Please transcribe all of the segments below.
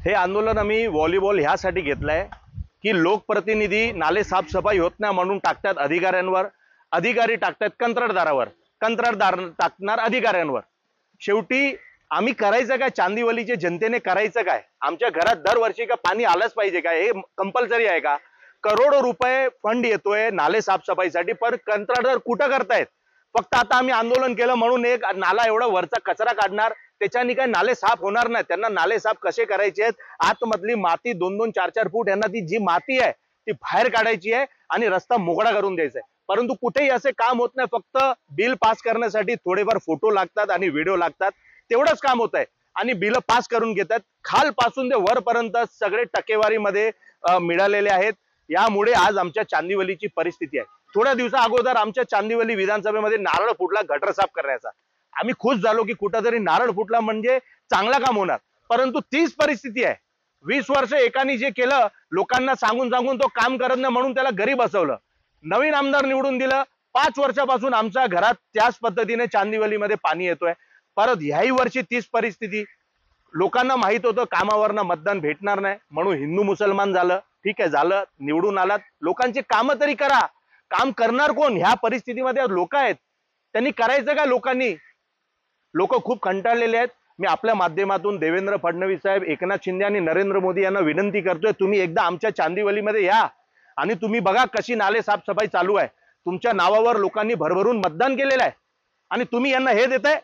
हे आंदोलन आम्ही व्हॉलीबॉल ह्यासाठी घेतलंय की लोकप्रतिनिधी नाले साफसफाई होत नाही म्हणून टाकतात अधिकाऱ्यांवर, अधिकारी टाकतात कंत्राटदारावर, कंत्राटदार टाकणार अधिकाऱ्यांवर। शेवटी आम्ही करायचं काय? चांदिवलीच्या जनतेने करायचं काय? आमच्या घरात दरवर्षी का पाणी आलंच पाहिजे का? हे कंपल्सरी आहे का? करोडो रुपये फंड येतोय नाले साफसफाईसाठी, पण कंत्राटदार कुठं करतायत? फक्त आता आम्ही आंदोलन केलं म्हणून एक नाला एवढा वरचा कचरा काढणार, त्याच्यानी काय नाले साफ होणार नाही। त्यांना नाले साफ कसे करायचे आहेत? आतमधली माती 2-2, 4-4 फूट यांना ती जी माती आहे ती बाहेर काढायची आहे आणि रस्ता मोकळा करून द्यायचा आहे। परंतु कुठेही असे काम होत नाही। फक्त बिल पास करण्यासाठी थोडेफार फोटो लागतात आणि व्हिडिओ लागतात, तेवढंच काम होत आहे आणि बिल पास करून घेतात। खालपासून ते वरपर्यंत सगळे टक्केवारीमध्ये मिळालेले आहेत। यामुळे आज आमच्या चांदिवलीची परिस्थिती आहे। थोड्या दिवसा अगोदर आमच्या चांदिवली विधानसभेमध्ये नारळ फुटला गटर साफ करण्याचा। आम्ही खुश झालो की कुठेतरी नारळ फुटला म्हणजे चांगला काम होणार, परंतु तीच परिस्थिती आहे। 20 वर्ष एकाने जे केलं, लोकांना सांगून सांगून तो काम करत नाही म्हणून त्याला घरी बसवलं। नवीन आमदार निवडून दिलं, 5 वर्षापासून आमच्या घरात त्याच पद्धतीने चांदिवलीमध्ये पाणी येतोय। परत ह्याही वर्षी तीच परिस्थिती। लोकांना माहित होतं कामावरनं मतदान भेटणार नाही म्हणून हिंदू मुसलमान झालं। ठीक आहे, झालं, निवडून आलात, लोकांची कामं तरी करा। काम करणार कोण? ह्या परिस्थितीमध्ये लोक आहेत, त्यांनी करायचं का? लोकांनी, लोक खूप कंटाळलेले आहेत। मी आपल्या माध्यमातून देवेंद्र फडणवीस साहेब, एकनाथ शिंदे आणि नरेंद्र मोदी यांना विनंती करतोय, तुम्ही एकदा आमच्या चांदिवलीमध्ये या आणि तुम्ही बघा कशी नाले साफसफाई चालू आहे। तुमच्या नावावर लोकांनी भरभरून मतदान केलेलं आहे आणि तुम्ही यांना हे देताय।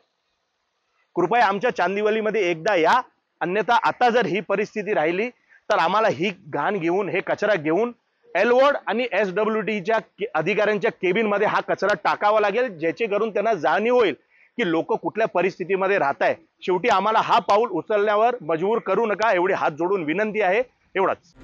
कृपया आमच्या चांदिवलीमध्ये एकदा या, अन्यथा आता जर ही परिस्थिती राहिली तर आम्हाला ही घाण घेऊन, हे कचरा घेऊन एलवॉर्ड आणि SWDच्या अधिकाऱ्यांच्या केबिन मध्ये हा कचरा टाकावा लागेल, ज्याचे करून त्यांना जाणीव होईल की लोक कुठल्या परिस्थितीमध्ये राहत आहे। शेवटी आम्हाला हा पाऊल उचलण्यावर मजबूर करू नका, एवढी हात जोडून विनंती आहे। एवढाच।